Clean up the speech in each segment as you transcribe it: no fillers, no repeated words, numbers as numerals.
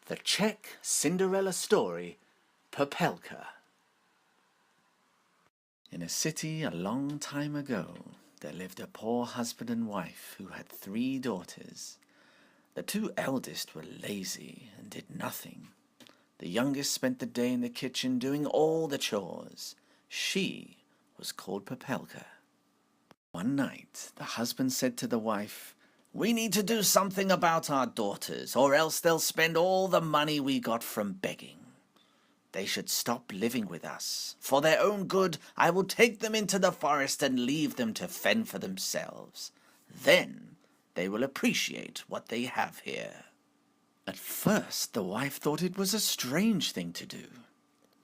The Czech Cinderella story, Popelka. In a city a long time ago, there lived a poor husband and wife who had 3 daughters. The 2 eldest were lazy and did nothing. The youngest spent the day in the kitchen doing all the chores. She was called Popelka. One night, the husband said to the wife, "We need to do something about our daughters, or else they'll spend all the money we got from begging. They should stop living with us. For their own good, I will take them into the forest and leave them to fend for themselves. Then they will appreciate what they have here." At first, the wife thought it was a strange thing to do.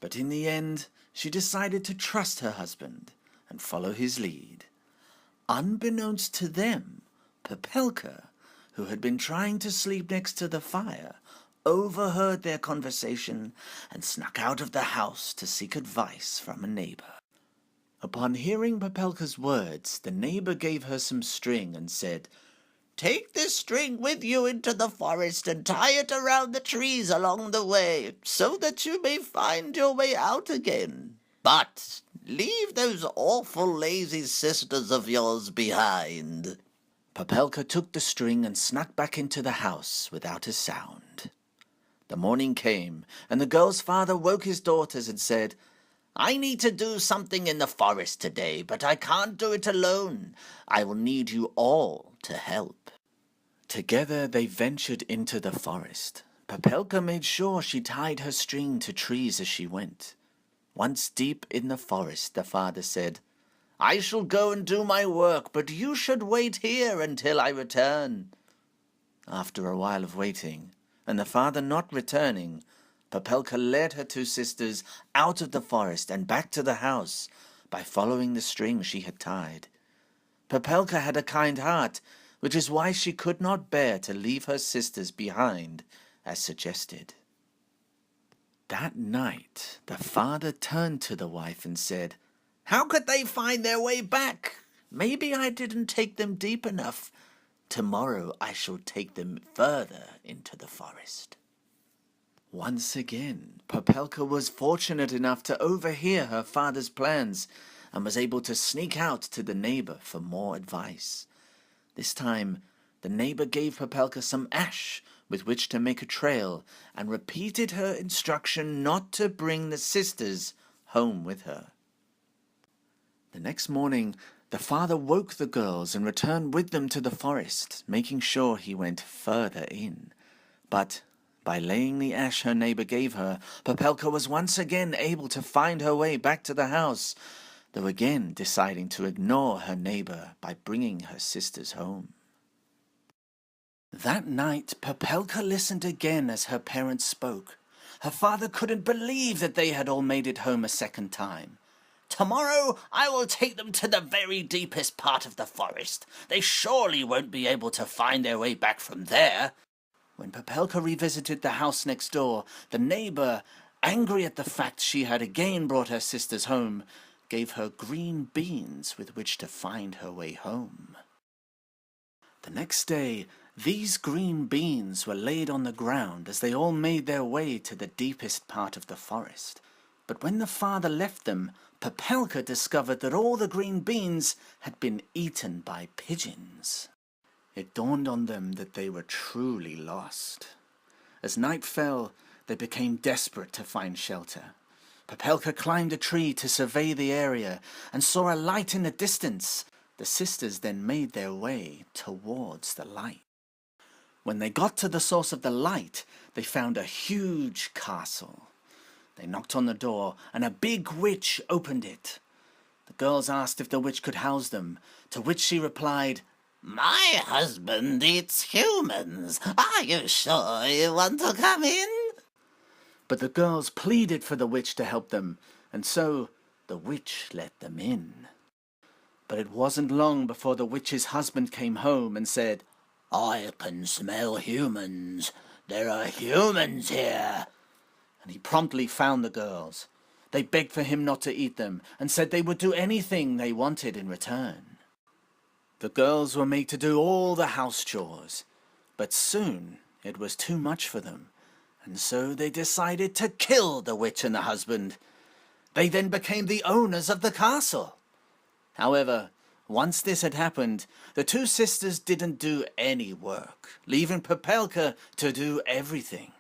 But in the end, she decided to trust her husband and follow his lead. Unbeknownst to them, Popelka, who had been trying to sleep next to the fire, overheard their conversation and snuck out of the house to seek advice from a neighbor. Upon hearing Popelka's words, the neighbor gave her some string and said, "Take this string with you into the forest and tie it around the trees along the way, so that you may find your way out again. But leave those awful lazy sisters of yours behind." Popelka took the string and snuck back into the house without a sound. The morning came, and the girl's father woke his daughters and said, "I need to do something in the forest today, but I can't do it alone. I will need you all to help." Together they ventured into the forest. Popelka made sure she tied her string to trees as she went. Once deep in the forest, the father said, "I shall go and do my work, but you should wait here until I return." After a while of waiting, and the father not returning, Popelka led her 2 sisters out of the forest and back to the house by following the string she had tied. Popelka had a kind heart, which is why she could not bear to leave her sisters behind, as suggested. That night, the father turned to the wife and said, "How could they find their way back? Maybe I didn't take them deep enough. Tomorrow I shall take them further into the forest." Once again, Popelka was fortunate enough to overhear her father's plans and was able to sneak out to the neighbor for more advice. This time, the neighbor gave Popelka some ash with which to make a trail and repeated her instruction not to bring the sisters home with her. The next morning, the father woke the girls and returned with them to the forest, making sure he went further in. But by laying the ash her neighbor gave her, Popelka was once again able to find her way back to the house, though again deciding to ignore her neighbor by bringing her sisters home. That night, Popelka listened again as her parents spoke. Her father couldn't believe that they had all made it home a second time. "Tomorrow I will take them to the very deepest part of the forest. They surely won't be able to find their way back from there." When Popelka revisited the house next door, the neighbor, angry at the fact she had again brought her sisters home, gave her green beans with which to find her way home. The next day, these green beans were laid on the ground as they all made their way to the deepest part of the forest. But when the father left them, Popelka discovered that all the green beans had been eaten by pigeons. It dawned on them that they were truly lost. As night fell, they became desperate to find shelter. Popelka climbed a tree to survey the area and saw a light in the distance. The sisters then made their way towards the light. When they got to the source of the light, they found a huge castle. They knocked on the door, and a big witch opened it. The girls asked if the witch could house them, to which she replied, "My husband eats humans. Are you sure you want to come in?" But the girls pleaded for the witch to help them, and so the witch let them in. But it wasn't long before the witch's husband came home and said, "I can smell humans. There are humans here." And he promptly found the girls. They begged for him not to eat them and said they would do anything they wanted in return. The girls were made to do all the house chores, but soon it was too much for them, and so they decided to kill the witch and the husband. They then became the owners of the castle. However, once this had happened, the two sisters didn't do any work, leaving Popelka to do everything.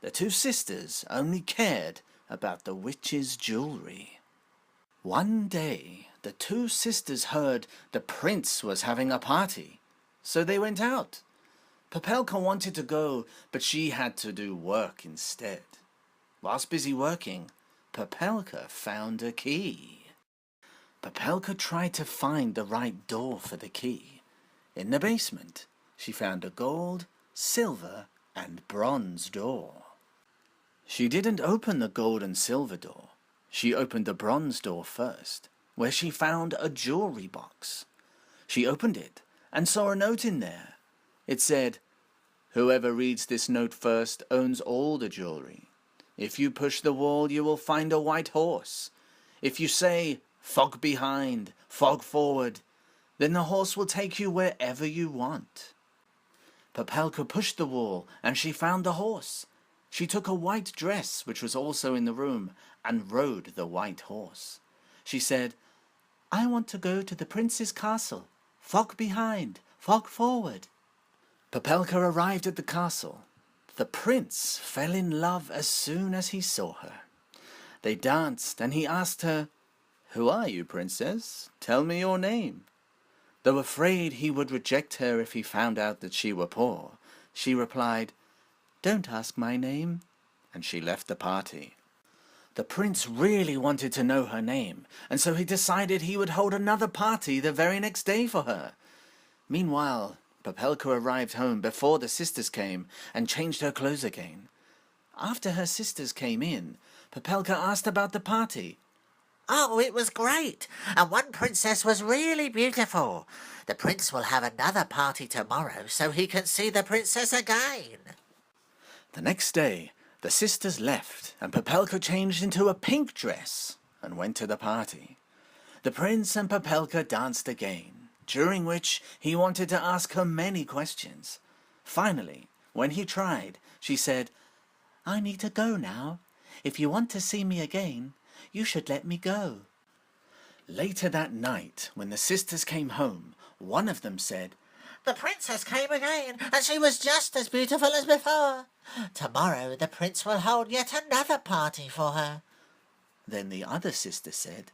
The two sisters only cared about the witch's jewelry. One day, the two sisters heard the prince was having a party, so they went out. Popelka wanted to go, but she had to do work instead. Whilst busy working, Popelka found a key. Popelka tried to find the right door for the key. In the basement, she found a gold, silver, and bronze door. She didn't open the gold and silver door. She opened the bronze door first, where she found a jewelry box. She opened it and saw a note in there. It said, "Whoever reads this note first owns all the jewelry. If you push the wall, you will find a white horse. If you say, 'Fog behind, fog forward,' then the horse will take you wherever you want." Popelka pushed the wall and she found the horse. She took a white dress, which was also in the room, and rode the white horse. She said, "I want to go to the prince's castle. Fog behind, fog forward." Popelka arrived at the castle. The prince fell in love as soon as he saw her. They danced, and he asked her, "Who are you, princess? Tell me your name." Though afraid he would reject her if he found out that she were poor, she replied, "Don't ask my name," and she left the party. The prince really wanted to know her name, and so he decided he would hold another party the very next day for her. Meanwhile, Popelka arrived home before the sisters came and changed her clothes again. After her sisters came in, Popelka asked about the party. "Oh, it was great, and one princess was really beautiful. The prince will have another party tomorrow so he can see the princess again." The next day, the sisters left, and Popelka changed into a pink dress and went to the party. The prince and Popelka danced again, during which he wanted to ask her many questions. Finally, when he tried, she said, "I need to go now. If you want to see me again, you should let me go." Later that night, when the sisters came home, one of them said, "The princess came again, and she was just as beautiful as before. Tomorrow the prince will hold yet another party for her." Then the other sister said,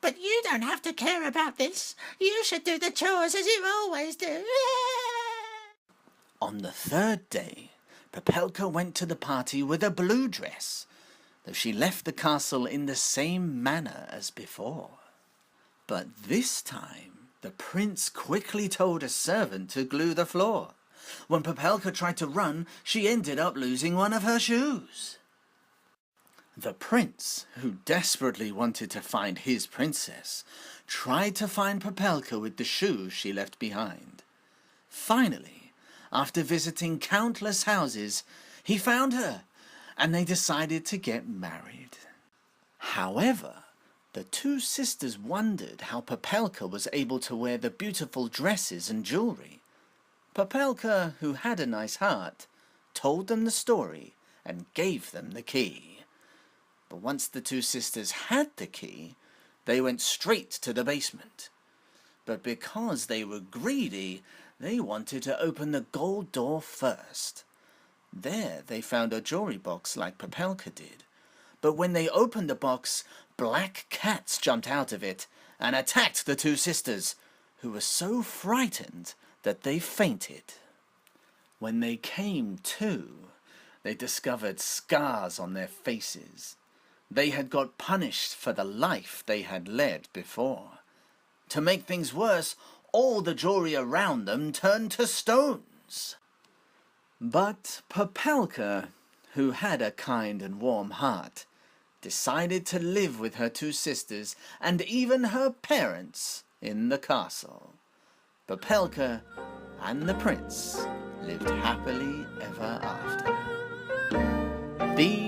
"But you don't have to care about this. You should do the chores as you always do." On the third day, Popelka went to the party with a blue dress, though she left the castle in the same manner as before. But this time, the prince quickly told a servant to glue the floor. When Popelka tried to run, she ended up losing one of her shoes. The prince, who desperately wanted to find his princess, tried to find Popelka with the shoes she left behind. Finally, after visiting countless houses, he found her, and they decided to get married. However, the two sisters wondered how Popelka was able to wear the beautiful dresses and jewelry. Popelka, who had a nice heart, told them the story and gave them the key. But once the two sisters had the key, they went straight to the basement. But because they were greedy, they wanted to open the gold door first. There they found a jewelry box like Popelka did. But when they opened the box, black cats jumped out of it and attacked the two sisters, who were so frightened that they fainted. When they came to, they discovered scars on their faces. They had got punished for the life they had led before. To make things worse, all the jewelry around them turned to stones. But Popelka, who had a kind and warm heart, decided to live with her two sisters and even her parents in the castle. Popelka and the prince lived happily ever after. The